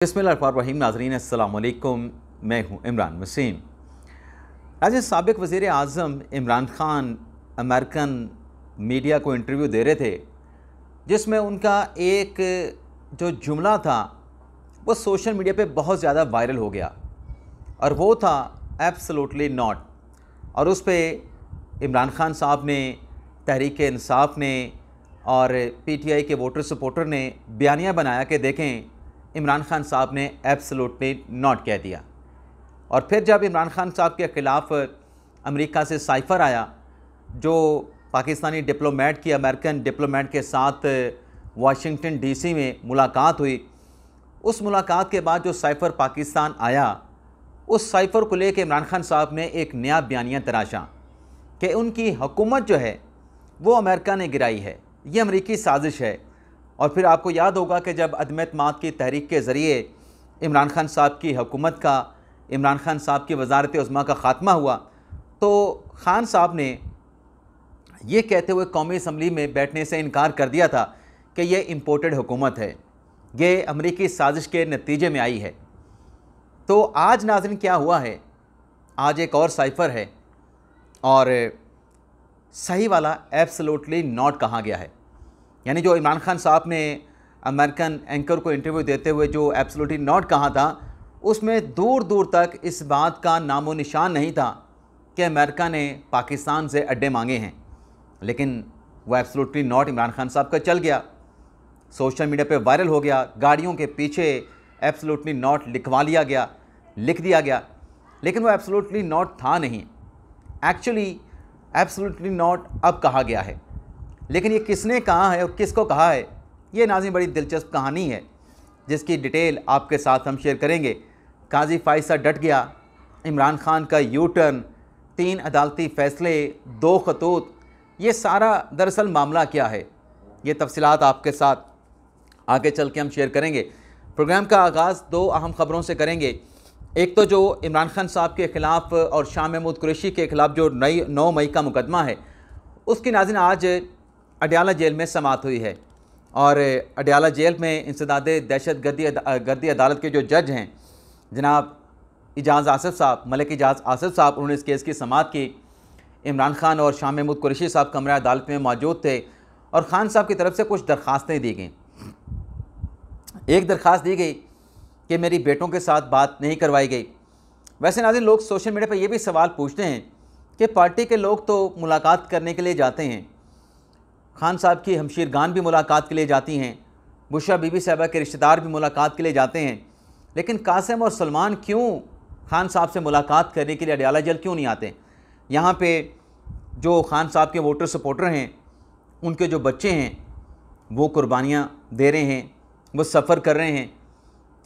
बिस्मिल्लाहिर्रहमानिर्रहीम। नाज़रीन अस्सलाम वालेकुम, मैं हूँ इमरान वसीम। आज साबिक़ वज़ीर आज़म इमरान ख़ान अमेरिकन मीडिया को इंटरव्यू दे रहे थे, जिसमें उनका एक जो जुमला था वो सोशल मीडिया पे बहुत ज़्यादा वायरल हो गया और वो था एब्सोल्युटली नॉट। और उस पर इमरान ख़ान साहब ने, तहरीक इंसाफ ने और पीटीआई के वोटर सपोर्टर ने बयानिया बनाया कि देखें, इमरान ख़ान साहब ने एब्सोल्युटली नॉट कह दिया। और फिर जब इमरान ख़ान साहब के ख़िलाफ़ अमेरिका से साइफ़र आया, जो पाकिस्तानी डिप्लोमेट की अमेरिकन डिप्लोमेट के साथ वाशिंगटन डीसी में मुलाकात हुई, उस मुलाकात के बाद जो साइफ़र पाकिस्तान आया, उस साइफ़र को लेकर इमरान ख़ान साहब ने एक नया बयानिया तराशा कि उनकी हुकूमत जो है वो अमेरिका ने गिराई है, ये अमरीकी साजिश है। और फिर आपको याद होगा कि जब अदम एतमाद की तहरीक के ज़रिए इमरान ख़ान साहब की हुकूमत का, इमरान ख़ान साहब की वज़ारत उज़्मा का ख़ात्मा हुआ, तो ख़ान साहब ने ये कहते हुए कौमी असम्बली में बैठने से इनकार कर दिया था कि ये इम्पोर्टेड हुकूमत है, ये अमरीकी साजिश के नतीजे में आई है। तो आज नाज़रीन क्या हुआ है, आज एक और साइफ़र है और सही वाला एब्सोल्युटली नॉट कहा गया है। यानी जो इमरान ख़ान साहब ने अमेरिकन एंकर को इंटरव्यू देते हुए जो एब्सोल्युटली नॉट कहा था, उसमें दूर दूर तक इस बात का नामो निशान नहीं था कि अमेरिका ने पाकिस्तान से अड्डे मांगे हैं। लेकिन वो एब्सोल्युटली नॉट इमरान ख़ान साहब का चल गया, सोशल मीडिया पे वायरल हो गया, गाड़ियों के पीछे एब्सोल्युटली नॉट लिखवा लिया गया, लिख दिया गया। लेकिन वो एब्सोल्युटली नॉट था नहीं, एक्चुअली एब्सोल्युटली नॉट अब कहा गया है। लेकिन ये किसने कहा है और किसको कहा है, ये नाज़रीन बड़ी दिलचस्प कहानी है, जिसकी डिटेल आपके साथ हम शेयर करेंगे। काजी फ़ाइज़ डट गया, इमरान ख़ान का यू टर्न, 3 अदालती फ़ैसले, 2 खतूत, ये सारा दरअसल मामला क्या है, ये तफसीलात आपके साथ आगे चल के हम शेयर करेंगे। प्रोग्राम का आगाज़ 2 अहम ख़बरों से करेंगे। एक तो जो इमरान ख़ान साहब के ख़िलाफ़ और शाह महमूद कुरैशी के ख़िलाफ़ जो 9 मई का मुकदमा है, उसकी नाज़रीन आज अडयाला जेल में समाअत हुई है। और अडयाला जेल में इंसदाद दहशत गर्दी अदालत के जो जज हैं जनाब इजाज़ आसिफ साहब, मलिक इजाज़ आसिफ साहब, उन्होंने इस केस की समाअत की। इमरान ख़ान और शाह महमूद कुरैशी साहब कमरा अदालत में मौजूद थे और ख़ान साहब की तरफ से कुछ दरख्वास्तें दी गईं। एक दरख्वास्त दी गई कि मेरी बेटों के साथ बात नहीं करवाई गई। वैसे नाज़रीन, लोग सोशल मीडिया पर ये भी सवाल पूछते हैं कि पार्टी के लोग तो मुलाकात करने के लिए जाते हैं, ख़ान साहब की हमशीरगान भी मुलाकात के लिए जाती हैं, बुशरा बीबी साहिबा के रिश्तेदार भी मुलाकात के लिए जाते हैं, लेकिन कासिम और सलमान क्यों ख़ान साहब से मुलाकात करने के लिए अडयाला जेल क्यों नहीं आते? यहाँ पे जो ख़ान साहब के वोटर सपोर्टर हैं, उनके जो बच्चे हैं, वो कुर्बानियाँ दे रहे हैं, वो सफ़र कर रहे हैं,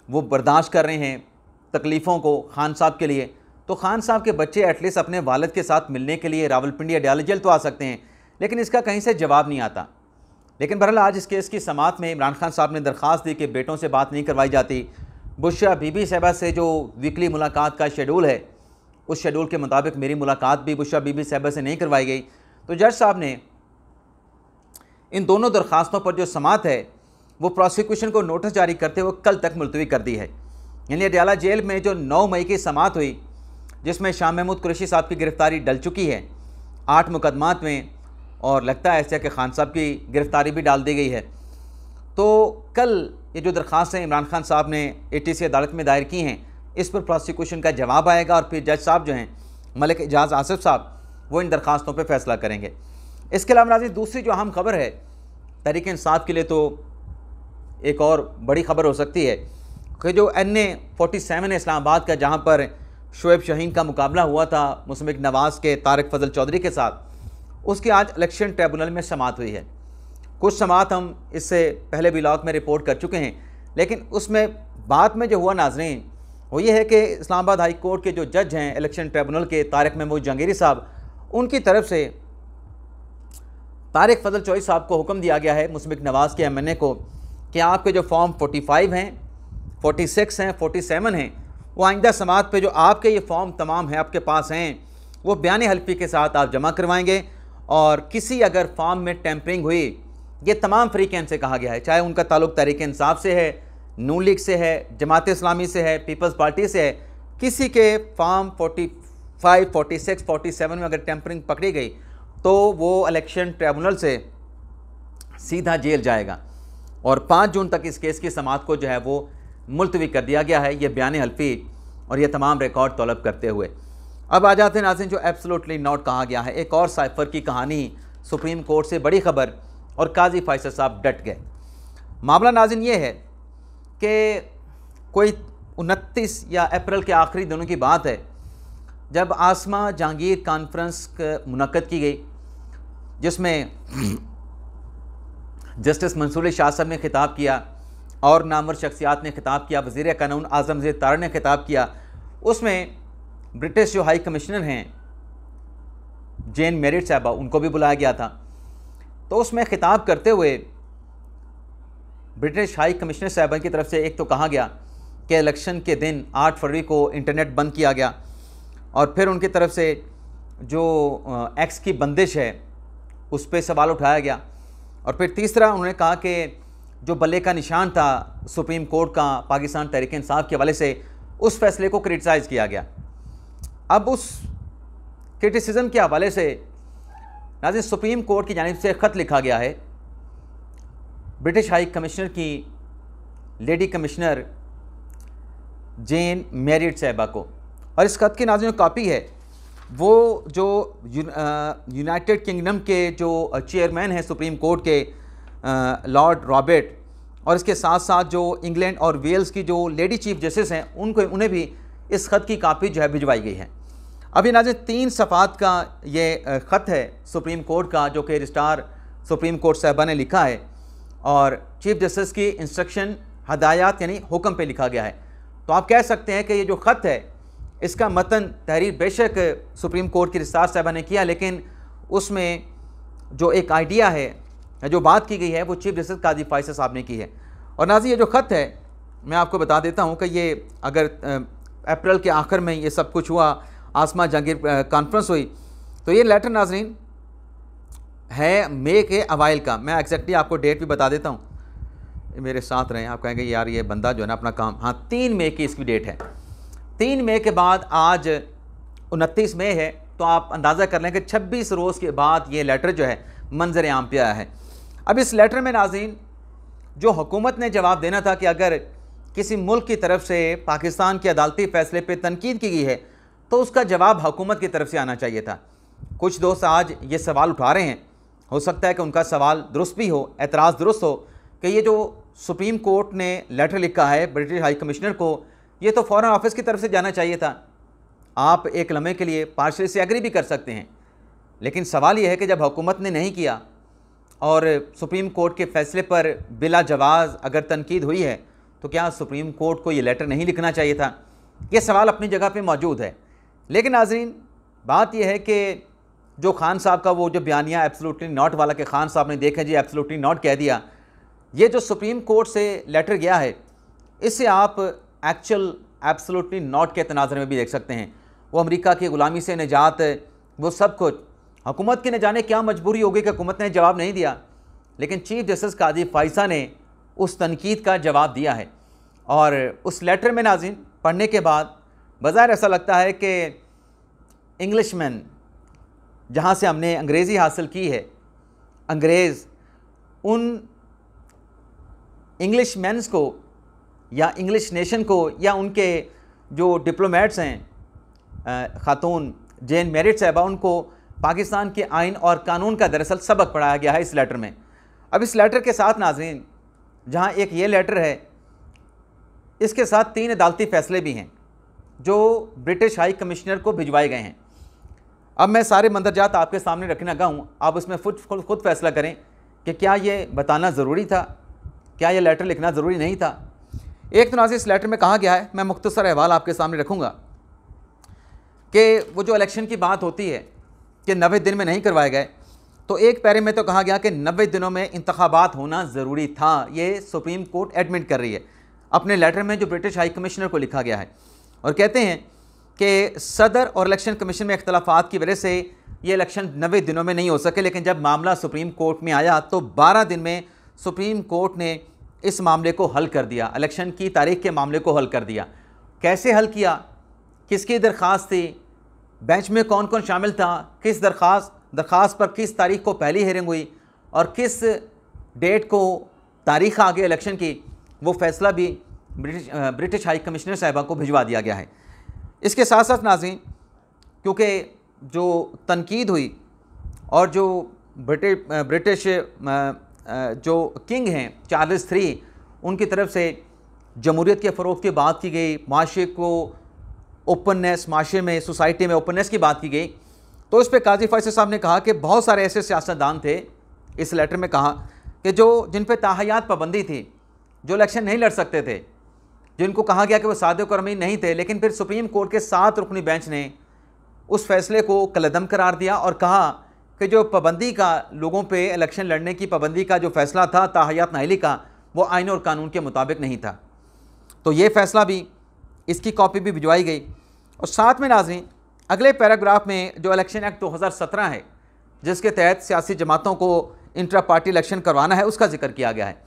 वो बर्दाश्त कर रहे हैं तकलीफ़ों को ख़ान साहब के लिए। तो ख़ान साहब के बच्चे एटलीस्ट अपने वालिद के साथ मिलने के लिए रावलपिंडी अडयाला जेल तो आ सकते हैं, लेकिन इसका कहीं से जवाब नहीं आता। लेकिन बहरहाल आज इस केस की समाअत में इमरान ख़ान साहब ने दरख्वास्त दी कि बेटों से बात नहीं करवाई जाती। बुशरा बीबी साहिबा से जो वीकली मुलाकात का शेड्यूल है, उस शेड्यूल के मुताबिक मेरी मुलाकात भी बुशरा बीबी साहिबा से नहीं करवाई गई। तो जज साहब ने इन दोनों दरख्वास्तों पर जो समाअत है वो प्रोसिक्यूशन को नोटिस जारी करते हुए कल तक मुलतवी कर दी है। यानी अडयाला जेल में जो 9 मई की समाअत हुई, जिसमें शाह महमूद कुरैशी साहब की गिरफ़्तारी डल चुकी है 8 मुकदमात में, और लगता है ऐसा कि ख़ान साहब की गिरफ़्तारी भी डाल दी गई है। तो कल ये जो दरख्वास्त है इमरान ख़ान साहब ने ATC अदालत में दायर की हैं, इस पर प्रोसिक्यूशन का जवाब आएगा और फिर जज साहब जो हैं मलिक इजाज़ आसिफ साहब, वो इन दरख्वास्तों पर फ़ैसला करेंगे। इसके अलावा नाज़रीन, दूसरी जो अहम खबर है तहरीक इंसाफ के लिए, तो एक और बड़ी खबर हो सकती है कि जो NA-47 है इस्लामाबाद का, जहाँ पर शोएब शाहीन का मुकाबला हुआ था मुस्लिम नवाज़ के तारिक फजल चौधरी के साथ, उसकी आज इलेक्शन ट्रिब्यूनल में समाअत हुई है। कुछ समाअत हम इससे पहले ब्लॉग में रिपोर्ट कर चुके हैं, लेकिन उसमें बाद में जो हुआ नाज़रीन, वो ये है कि इस्लामाबाद हाई कोर्ट के जो जज हैं इलेक्शन ट्रिब्यूनल के, तारिक महमूद जहांगीरी साहब, उनकी तरफ से तारिक फजल चौधरी साहब को हुक्म दिया गया है, मुस्लिम नवाज़ के MNA को, कि आपके जो फॉर्म 45 हैं, 46 हैं, 47 हैं, वो आइंदा समाअत पे जो आपके ये फॉर्म तमाम हैं आपके पास हैं, वो बयान हल्फी के साथ आप जमा करवाएंगे। और किसी अगर फॉर्म में टेम्परिंग हुई, ये तमाम फ्रीकैन से कहा गया है, चाहे उनका ताल्लुक़ तहरीक इंसाफ से है नून लीग से है, जमात इस्लामी से है, पीपल्स पार्टी से है, किसी के फॉर्म 45, 46, 47 में अगर टेम्परिंग पकड़ी गई तो वो इलेक्शन ट्रिब्यूनल से सीधा जेल जाएगा और 5 जून तक इस केस की समाअत को जो है वो मुलतवी कर दिया गया है। ये बयान हल्फी और ये तमाम रिकॉर्ड तलब करते हुए अब आ जाते हैं नाज़रीन जो एब्सोल्युटली नॉट कहा गया है। एक और साइफर की कहानी, सुप्रीम कोर्ट से बड़ी खबर और काजी फैसल साहब डट गए। मामला नाज़रीन ये है कि कोई 29 या अप्रैल के आखिरी दिनों की बात है जब आसमा जहांगीर कॉन्फ्रेंस मुनक्कद की गई, जिसमें जस्टिस मंसूर शाह साहब ने खिताब किया और नामवर शख्सियात ने खिताब किया, वज़ीर कानून आज़म ज़ेर तारा ने खिताब किया। उसमें ब्रिटिश जो हाई कमिश्नर हैं जेन मेरिट साहबा, उनको भी बुलाया गया था। तो उसमें खिताब करते हुए ब्रिटिश हाई कमिश्नर साहबा की तरफ से एक तो कहा गया कि इलेक्शन के दिन 8 फरवरी को इंटरनेट बंद किया गया और फिर उनकी तरफ से जो एक्स की बंदिश है उस पर सवाल उठाया गया। और फिर तीसरा उन्होंने कहा कि जो बल्ले का निशान था सुप्रीम कोर्ट का पाकिस्तान तहरीक इंसाफ के हवाले से, उस फैसले को क्रिटिसाइज़ किया गया। अब उस क्रिटिसिज्म के हवाले से नाज़रीन सुप्रीम कोर्ट की जानिब से ख़त लिखा गया है ब्रिटिश हाई कमिश्नर की लेडी कमिश्नर जेन मेरिट साहिबा को, और इस ख़त की नाज़रीन कॉपी है वो जो यूनाइटेड किंगडम के जो चेयरमैन हैं सुप्रीम कोर्ट के लॉर्ड रॉबर्ट, और इसके साथ साथ जो इंग्लैंड और वेल्स की जो लेडी चीफ जस्टिस हैं उन्हें भी इस ख़त की कापी जो है भिजवाई गई है। अभी नाज़रीन 3 सफ़ात का ये ख़त है सुप्रीम कोर्ट का जो कि रजिस्ट्रार सुप्रीम कोर्ट साहिबा ने लिखा है और चीफ जस्टिस की इंस्ट्रक्शन हदायत यानी हुक्म पे लिखा गया है। तो आप कह सकते हैं कि ये जो ख़त है इसका मतन तहरीर बेशक सुप्रीम कोर्ट की रजिस्ट्रार साहिबा ने किया, लेकिन उसमें जो एक आइडिया है, जो बात की गई है, वो चीफ जस्टिस काजी फैसल साहब ने की है। और नाज़रीन ये जो ख़त है मैं आपको बता देता हूँ कि ये अगर अप्रैल के आखिर में ये सब कुछ हुआ, आसमा जहांगीर कॉन्फ्रेंस हुई, तो ये लेटर नाज़रीन है मई के अवाइल का। मैं एग्जैक्टली आपको डेट भी बता देता हूँ, मेरे साथ रहें, आप कहेंगे यार ये बंदा जो है ना अपना काम, हाँ 3 मई की इसकी डेट है। 3 मई के बाद आज 29 मई है, तो आप अंदाज़ा कर लें कि 26 रोज़ के बाद ये लेटर जो है मंजर आम पे आया है। अब इस लेटर में नाज़रीन जो हुकूमत ने जवाब देना था कि अगर किसी मुल्क की तरफ से पाकिस्तान के अदालती फ़ैसले पे तनकीद की गई है तो उसका जवाब हुकूमत की तरफ से आना चाहिए था। कुछ दोस्त आज ये सवाल उठा रहे हैं, हो सकता है कि उनका सवाल दुरुस्त भी हो, एतराज़ दुरुस्त हो, कि ये जो सुप्रीम कोर्ट ने लेटर लिखा है ब्रिटिश हाई कमिश्नर को, ये तो फ़ॉरेन ऑफिस की तरफ से जाना चाहिए था। आप एक लम्हे के लिए पार्शली से एग्री भी कर सकते हैं, लेकिन सवाल ये है कि जब हुकूमत ने नहीं किया और सुप्रीम कोर्ट के फ़ैसले पर बिला जवाज़ अगर तनकीद हुई है तो क्या सुप्रीम कोर्ट को ये लेटर नहीं लिखना चाहिए था? ये सवाल अपनी जगह पे मौजूद है। लेकिन नाज़रीन बात यह है कि जो खान साहब का वो जो बयानिया एब्सोल्युटली नॉट वाला कि खान साहब ने देखा जी एब्सोल्युटली नॉट कह दिया, ये जो सुप्रीम कोर्ट से लेटर गया है इससे आप एक्चुअल एब्सोल्युटली नॉट के तनाज़र में भी देख सकते हैं। वो अमेरिका की ग़ुलामी से निजात, वो सब कुछ हुकूमत की न जाने क्या मजबूरी होगी कि हुकूमत ने जवाब नहीं दिया, लेकिन चीफ जस्टिस काजी फैसल ने उस तनकीद का जवाब दिया है। और उस लेटर में नाज़रीन पढ़ने के बाद बज़ाहिर ऐसा लगता है कि इंग्लिशमैन जहाँ से हमने अंग्रेज़ी हासिल की है, अंग्रेज़ उन इंग्लिशमैन्स को या इंग्लिश नेशन को या उनके जो डिप्लोमेट्स हैं ख़ातून जेन मेरिट साहिबा, उनको पाकिस्तान के आइन और कानून का दरअसल सबक पढ़ाया गया है इस लेटर में। अब इस लेटर के साथ नाज़रीन जहाँ एक ये लेटर है, इसके साथ 3 अदालती फ़ैसले भी हैं जो ब्रिटिश हाई कमिश्नर को भिजवाए गए हैं। अब मैं सारे मंदरजात आपके सामने रखने लगा हूँ, आप उसमें खुद फैसला करें कि क्या ये बताना ज़रूरी था, क्या ये लेटर लिखना ज़रूरी नहीं था। एक तो नाज़रीन इस लेटर में कहा गया है, मैं मुख्तसर अहवाल आपके सामने रखूँगा, कि वो जो इलेक्शन की बात होती है कि 90 दिन में नहीं करवाए गए, तो एक पैरे में तो कहा गया कि 90 दिनों में इंतखाबात होना ज़रूरी था। ये सुप्रीम कोर्ट एडमिट कर रही है अपने लेटर में जो ब्रिटिश हाई कमिश्नर को लिखा गया है, और कहते हैं कि सदर और इलेक्शन कमीशन में इख्तलाफात की वजह से ये इलेक्शन 90 दिनों में नहीं हो सके, लेकिन जब मामला सुप्रीम कोर्ट में आया तो 12 दिन में सुप्रीम कोर्ट ने इस मामले को हल कर दिया, इलेक्शन की तारीख के मामले को हल कर दिया। कैसे हल किया, किसकी दरख्वास्त थी, बेंच में कौन कौन शामिल था, किस दरख्वास्त पर किस तारीख को पहली हियरिंग हुई और किस डेट को तारीख आ गई इलेक्शन की, वो फैसला भी ब्रिटिश हाई कमिश्नर साहिबा को भिजवा दिया गया है। इसके साथ साथ नाज़रीन, क्योंकि जो तनकीद हुई और जो ब्रिटिश जो किंग हैं चार्ल्स III, उनकी तरफ से जमहूरियत के फ़रोग़ की बात की गई, माशरे को ओपननेस, माशरे में सोसाइटी में ओपननेस की बात की गई, तो इस पर काजी फैसल साहब ने कहा कि बहुत सारे ऐसे सियासतदान थे, इस लेटर में कहा कि जिन पर ताहयात पाबंदी थी, जो इलेक्शन नहीं लड़ सकते थे, जिनको कहा गया कि वो सादिक और अमीन नहीं थे, लेकिन फिर सुप्रीम कोर्ट के 7 रुकनी बेंच ने उस फैसले को कलअदम करार दिया और कहा कि जो पाबंदी का, लोगों पे इलेक्शन लड़ने की पाबंदी का जो फैसला था ताहयात नाअहली का, वो आइन और कानून के मुताबिक नहीं था। तो ये फ़ैसला भी, इसकी कॉपी भी भिजवाई गई। और साथ में नाज़रीन, अगले पैराग्राफ में जो इलेक्शन एक्ट 2017 है, जिसके तहत सियासी जमातों को इंट्रा पार्टी इलेक्शन करवाना है, उसका जिक्र किया गया है।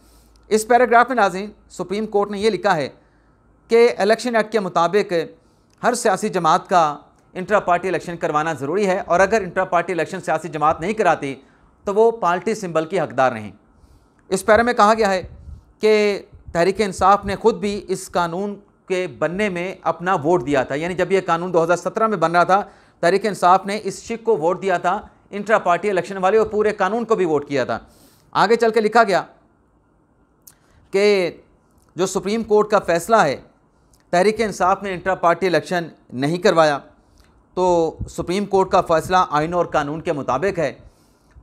इस पैराग्राफ में नाज़रीन, सुप्रीम कोर्ट ने यह लिखा है कि इलेक्शन एक्ट के मुताबिक हर सियासी जमात का इंट्रा पार्टी इलेक्शन करवाना ज़रूरी है, और अगर इंट्रा पार्टी इलेक्शन सियासी जमात नहीं कराती तो वो पार्टी सिंबल की हकदार नहीं। इस पैरा में कहा गया है कि तहरीक इंसाफ ने ख़ुद भी इस कानून के बनने में अपना वोट दिया था, यानी जब यह कानून 2017 में बन रहा था, तहरीक इंसाफ ने इस शिक को वोट दिया था, इंट्रा पार्टी इलेक्शन वाले, और पूरे कानून को भी वोट किया था। आगे चल के लिखा गया कि जो सुप्रीम कोर्ट का फ़ैसला है, तहरीक इंसाफ ने इंट्रा पार्टी इलेक्शन नहीं करवाया, तो सुप्रीम कोर्ट का फ़ैसला आइन और कानून के मुताबिक है,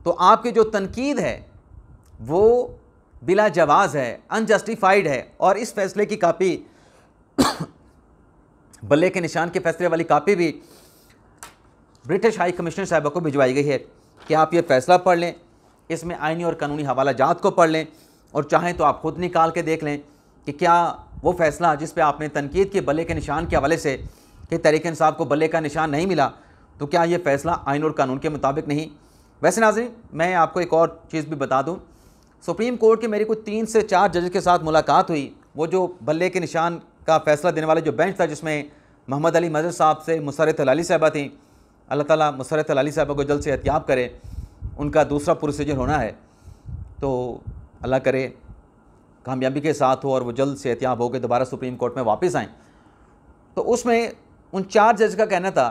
तो आपकी जो तनकीद है वो बिला जवाज़ है, अनजस्टिफाइड है, और इस फैसले की कापी बल्ले के निशान के फैसले वाली कापी भी ब्रिटिश हाई कमिश्नर साहिबा को भिजवाई गई है कि आप ये फ़ैसला पढ़ लें, इसमें आइनी और कानूनी हवाला जात को पढ़ लें, और चाहें तो आप ख़ुद निकाल के देख लें कि क्या वो फ़ैसला जिस पे आपने तनकीद के बल्ले के निशान के हवाले से कि तहरीक इंसाफ को बल्ले का निशान नहीं मिला, तो क्या ये फ़ैसला आइन और कानून के मुताबिक नहीं। वैसे नाज़रीन, मैं आपको एक और चीज़ भी बता दूं, सुप्रीम कोर्ट की मेरी कुछ 3 से 4 जज के साथ मुलाकात हुई। वो जो बल्ले के निशान का फ़ैसला देने वाले जो बेंच था, जिसमें मोहम्मद अली मजहर साहब से मुसर्रत अली साहिबा थी, अल्लाह ताला मुसर्रत अली साहिबा को जल्द से एहतियाब करे, उनका दूसरा प्रोसीजर होना है, तो अल्लाह करे कामयाबी के साथ हो और वो जल्द से एहतियाब हो के दोबारा सुप्रीम कोर्ट में वापस आएँ। तो उसमें उन 4 जज का कहना था,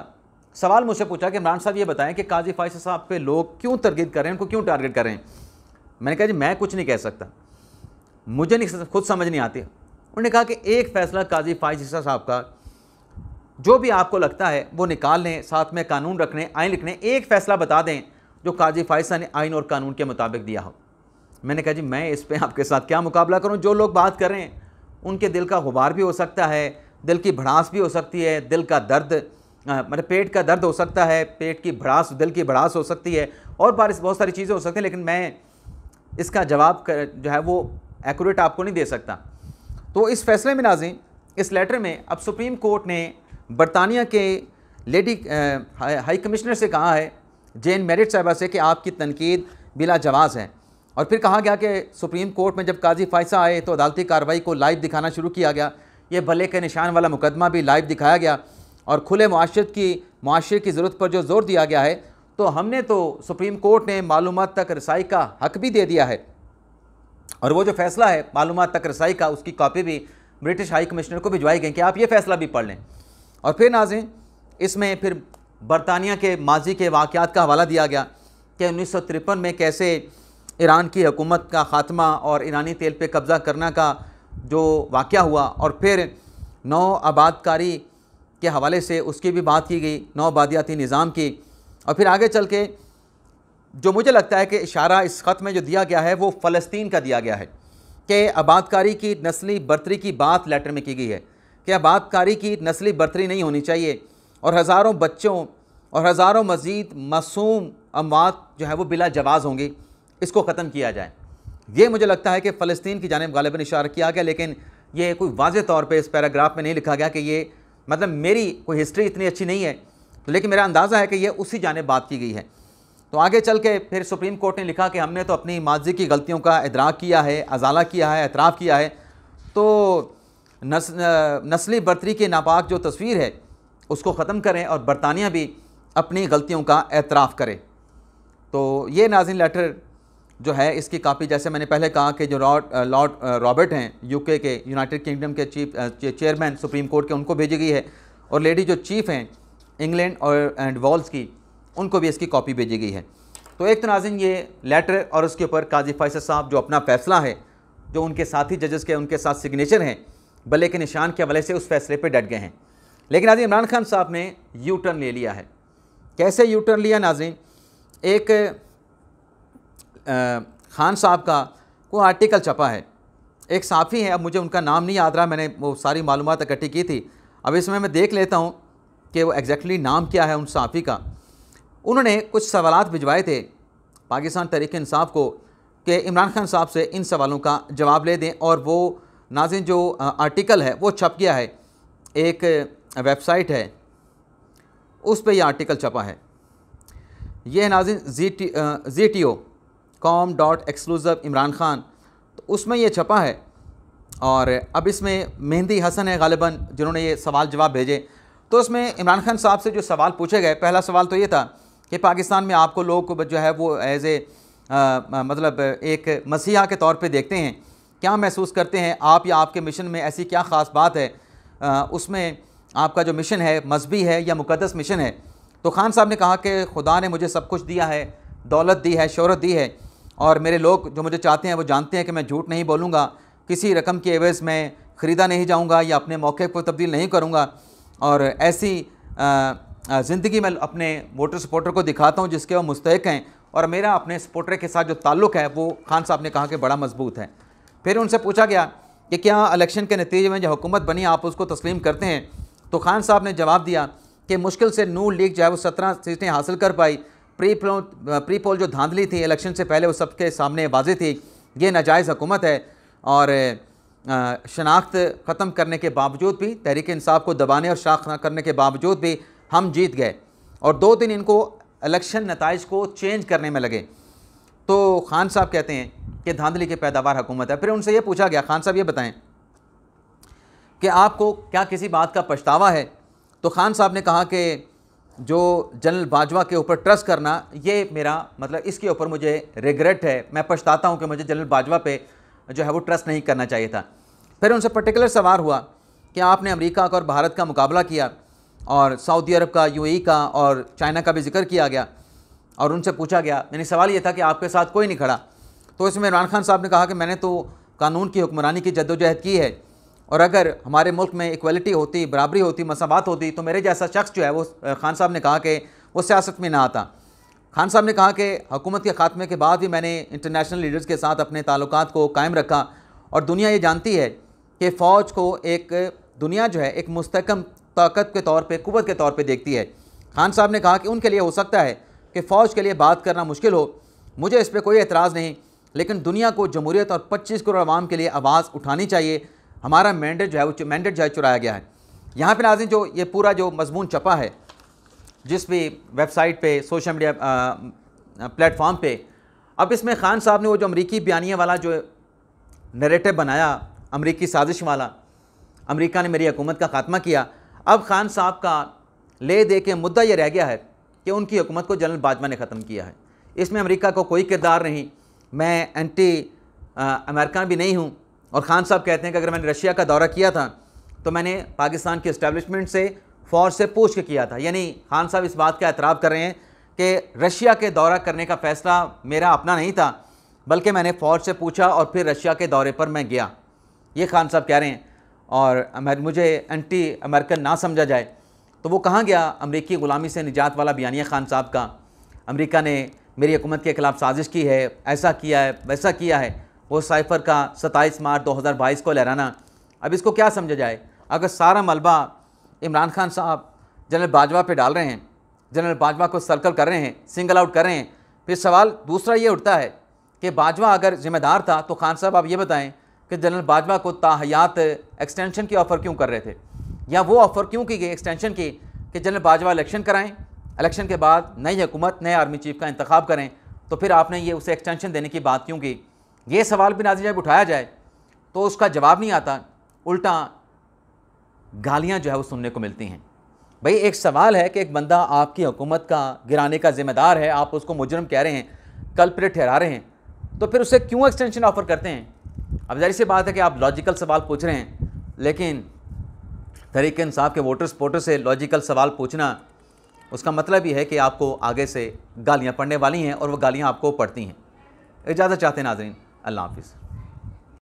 सवाल मुझसे पूछा कि इमरान साहब ये बताएं कि काजी फैसल साहब पे लोग क्यों तरगीद कर रहे हैं, उनको क्यों टारगेट कर रहे हैं। मैंने कहा जी मैं कुछ नहीं कह सकता, मुझे नहीं खुद समझ नहीं आती। उन्होंने कहा कि एक फ़ैसला काजी फैसल साहब का जो भी आपको लगता है वो निकाल लें, साथ में कानून रखने, आइन लिखने, एक फ़ैसला बता दें जो काजी फैसल ने आइन और कानून के मुताबिक दिया हो। मैंने कहा जी मैं इस पर आपके साथ क्या मुकाबला करूँ, जो लोग बात कर रहे हैं उनके दिल का गुबार भी हो सकता है, दिल की भड़ास भी हो सकती है, दिल का दर्द मतलब पेट का दर्द हो सकता है, पेट की भड़ास, दिल की भड़ास हो सकती है, और बहुत सारी चीज़ें हो सकती हैं, लेकिन मैं इसका जवाब जो है वो एक्यूरेट आपको नहीं दे सकता। तो इस फैसले में नाज़रीन, इस लेटर में अब सुप्रीम कोर्ट ने बरतानिया के लेडी हाई कमिश्नर से कहा है, जेन मेरिट साहिबा से, कि आपकी तनकीद बिला जवाज़ है। और फिर कहा गया कि सुप्रीम कोर्ट में जब काजी फैसल आए तो अदालती कार्रवाई को लाइव दिखाना शुरू किया गया, ये भले के निशान वाला मुकदमा भी लाइव दिखाया गया, और खुले मुआशरे की ज़रूरत पर जो ज़ोर दिया गया है, तो हमने तो सुप्रीम कोर्ट ने मालूमात तक रसाई का हक भी दे दिया है, और वो जो फ़ैसला है मालूमात तक रसाई का, उसकी कॉपी भी ब्रिटिश हाई कमिश्नर को भिजवाई गई कि आप ये फ़ैसला भी पढ़ लें। और फिर नाज़रीन, इसमें फिर बरतानिया के माजी के वाक़यात का हवाला दिया गया कि 1953 में कैसे ईरान की हुकूमत का ख़ात्मा और ईरानी तेल पे कब्ज़ा करना का जो वाक़या हुआ, और फिर नौ आबादकारी के हवाले से उसकी भी बात की गई, नौ आबादियाती निज़ाम की। और फिर आगे चल के जो मुझे लगता है कि इशारा इस ख़त में जो दिया गया है वो फ़लस्तीन का दिया गया है कि आबादकारी की नस्ली बर्तरी की बात लेटर में की गई है कि आबादकारी की नस्ली बर्तरी नहीं होनी चाहिए, और हज़ारों बच्चों और हज़ारों मज़ीद मासूम अमवात जो है वो बिला जवाज़ होंगी, इसको ख़त्म किया जाए। ये मुझे लगता है कि फ़लस्तीन की जानिब गालिबन इशारा किया गया, लेकिन ये कोई वाज़े तौर पे इस पैराग्राफ में नहीं लिखा गया कि ये, मतलब मेरी कोई हिस्ट्री इतनी अच्छी नहीं है, तो लेकिन मेरा अंदाज़ा है कि ये उसी जानिब बात की गई है। तो आगे चल के फिर सुप्रीम कोर्ट ने लिखा कि हमने तो अपनी माजी की गलतियों का इदराक किया है, अजाला किया है, एतराफ़ किया है, तो नस्ली बर्तरी की नापाक जो तस्वीर है उसको ख़त्म करें और बरतानिया भी अपनी गलतियों का एतराफ़ करे। तो ये नाज़रीन लेटर जो है इसकी कापी, जैसे मैंने पहले कहा कि जो लॉर्ड रॉबर्ट हैं यूके के, यूनाइटेड किंगडम के चेयरमैन सुप्रीम कोर्ट के, उनको भेजी गई है, और लेडी जो चीफ़ हैं इंग्लैंड और एंड वेल्स की, उनको भी इसकी कॉपी भेजी गई है। तो एक तो नाज़रीन ये लेटर और उसके ऊपर काजी फैसल साहब जो अपना फ़ैसला है, जो उनके साथी जजेस के उनके साथ सिग्नेचर हैं, बल्ले के निशान के हवाले से उस फैसले पर डट गए हैं। लेकिन नाज़रीन इमरान खान साहब ने यू टर्न ले लिया है। कैसे यू टर्न लिया नाज़रीन? एक खान साहब का कोई आर्टिकल छपा है, एक साफ़ी है, अब मुझे उनका नाम नहीं याद रहा, मैंने वो सारी मालूमात इकट्ठी की थी, अब इसमें मैं देख लेता हूँ कि वो एग्जैक्टली नाम क्या है उन साफ़ी का। उन्होंने कुछ सवालात भिजवाए थे पाकिस्तान तहरीक इंसाफ को कि इमरान खान साहब से इन सवालों का जवाब ले दें, और वो नाज़रीन जो आर्टिकल है वो छप गया है, एक वेबसाइट है उस पर यह आर्टिकल छपा है। यह है नाज़रीन ZTO.com.exclusive इमरान खान, तो उसमें यह छपा है। और अब इसमें मेहंदी हसन है गालिबन जिन्होंने ये सवाल जवाब भेजे। तो उसमें इमरान खान साहब से जो सवाल पूछे गए, पहला सवाल तो ये था कि पाकिस्तान में आपको लोग जो है वो एज ए मतलब एक मसीहा के तौर पे देखते हैं, क्या महसूस करते हैं आप, या आपके मिशन में ऐसी क्या ख़ास बात है, उसमें आपका जो मिशन है मजहबी है या मुक़द्दस मिशन है? तो खान साहब ने कहा कि खुदा ने मुझे सब कुछ दिया है, दौलत दी है, शोहरत दी है, और मेरे लोग जो मुझे चाहते हैं वो जानते हैं कि मैं झूठ नहीं बोलूँगा, किसी रकम के एवज़ में ख़रीदा नहीं जाऊँगा या अपने मौके को तब्दील नहीं करूँगा, और ऐसी ज़िंदगी में अपने वोटर सपोर्टर को दिखाता हूँ जिसके वो मुस्तहिक हैं, और मेरा अपने सपोर्टर के साथ जो ताल्लुक़ है वो खान साहब ने कहा कि बड़ा मजबूत है। फिर उनसे पूछा गया कि क्या इलेक्शन के नतीजे में जो हुकूमत बनी आप उसको तस्लीम करते हैं? तो खान साहब ने जवाब दिया कि मुश्किल से नून लीग जो है वो 17 सीटें हासिल कर पाई। प्री पोल जो धांधली थी इलेक्शन से पहले वो सबके सामने वाज़ेह थी, ये नाजायज़ हुकूमत है, और शनाख्त ख़त्म करने के बावजूद भी, तहरीक इंसाफ को दबाने और शनाख्त न करने के बावजूद भी हम जीत गए, और 2 दिन इनको इलेक्शन नताइज को चेंज करने में लगे। तो खान साहब कहते हैं कि धांधली की पैदावार हुकूमत है। फिर उनसे ये पूछा गया, खान साहब ये बताएं कि आपको क्या किसी बात का पछतावा है? तो खान साहब ने कहा कि जो जनरल बाजवा के ऊपर ट्रस्ट करना, ये मेरा मतलब इसके ऊपर मुझे रिग्रेट है, मैं पछताता हूँ कि मुझे जनरल बाजवा पे जो है वो ट्रस्ट नहीं करना चाहिए था। फिर उनसे पर्टिकुलर सवाल हुआ कि आपने अमेरिका का और भारत का मुकाबला किया, और सऊदी अरब का, UAE का और चाइना का भी जिक्र किया गया, और उनसे पूछा गया, यानी सवाल ये था कि आपके साथ कोई नहीं खड़ा। तो इसमें इमरान खान साहब ने कहा कि मैंने तो कानून की हुक्मरानी की जद्दोजहद की है, और अगर हमारे मुल्क में इक्वलिटी होती, बराबरी होती, मसावत होती, तो मेरे जैसा शख्स जो है वो, खान साहब ने कहा कि वो सियासत में ना आता। खान साहब ने कहा कि हुकूमत के ख़ात्मे के बाद भी मैंने इंटरनेशनल लीडर्स के साथ अपने ताल्लुकात को कायम रखा, और दुनिया ये जानती है कि फ़ौज को एक दुनिया जो है एक मुस्तहकम ताकत के तौर पे, क़ुव्वत के तौर पे देखती है। खान साहब ने कहा कि उनके लिए हो सकता है कि फ़ौज के लिए बात करना मुश्किल हो, मुझे इस पर कोई एतराज़ नहीं, लेकिन दुनिया को जमहूरियत और 25 करोड़ आवाम के लिए आवाज़ उठानी चाहिए। हमारा मैंडेट जो है वो मैंडेट जो है चुराया गया है। यहाँ पर नाज़रीन जो ये पूरा जो मजमून छपा है, जिस भी वेबसाइट पे, सोशल मीडिया प्लेटफॉर्म पे, अब इसमें खान साहब ने वो जो अमरीकी बयानिया वाला जो नैरेटिव बनाया, अमरीकी साजिश वाला, अमेरिका ने मेरी हुकूमत का खात्मा किया, अब खान साहब का ले दे के मुद्दा ये रह गया है कि उनकी हुकूमत को जनरल बाजवा ने ख़त्म किया है। इसमें अमेरिका को कोई किरदार नहीं, मैं एंटी अमेरिकन भी नहीं हूँ। और ख़ान साहब कहते हैं कि अगर मैंने रशिया का दौरा किया था तो मैंने पाकिस्तान के इस्टेब्लिशमेंट से, फ़ौज से पूछ के किया था। यानी खान साहब इस बात का एतराफ़ कर रहे हैं कि रशिया के दौरा करने का फ़ैसला मेरा अपना नहीं था, बल्कि मैंने फ़ौज से पूछा और फिर रशिया के दौरे पर मैं गया, ये खान साहब कह रहे हैं। और मुझे एंटी अमेरिकन ना समझा जाए, तो वो कहाँ गया अमरीकी ग़ुलामी से निजात वाला बयानिया खान साहब का? अमेरिका ने मेरी हुकूमत के ख़िलाफ़ साजिश की है, ऐसा किया है, वैसा किया है, वो साइफ़र का 27 मार्च 2022 को लहराना। अब इसको क्या समझा जाए? अगर सारा मलबा इमरान खान साहब जनरल बाजवा पे डाल रहे हैं, जनरल बाजवा को सर्कल कर रहे हैं, सिंगल आउट कर रहे हैं, फिर सवाल दूसरा ये उठता है कि बाजवा अगर ज़िम्मेदार था तो खान साहब आप ये बताएं कि जनरल बाजवा को ताहयात एक्सटेंशन की ऑफ़र क्यों कर रहे थे, या वो ऑफ़र क्यों की गई एक्सटेंशन की कि जनरल बाजवा इलेक्शन कराएं इलेक्शन के बाद नई हुकूमत नए आर्मी चीफ का इंतखाब करें, तो फिर आपने ये उसे एक्सटेंशन देने की बात क्यों की? ये सवाल भी नाज़रीन जब उठाया जाए तो उसका जवाब नहीं आता, उल्टा गालियाँ जो है वो सुनने को मिलती हैं। भाई एक सवाल है कि एक बंदा आपकी हुकूमत का गिराने का ज़िम्मेदार है, आप उसको मुजरिम कह रहे हैं, कल्प्रिट ठहरा रहे हैं, तो फिर उसे क्यों एक्सटेंशन ऑफ़र करते हैं? अब जाहिर सी बात है कि आप लॉजिकल सवाल पूछ रहे हैं, लेकिन तहरीक इंसाफ के वोटर सपोर्टर से लॉजिकल सवाल पूछना, उसका मतलब ये है कि आपको आगे से गालियाँ पड़ने वाली हैं और वो गालियाँ आपको पड़ती हैं। इजाज़त चाहते हैं नाज़रीन, अल्लाह हाफ़िज़।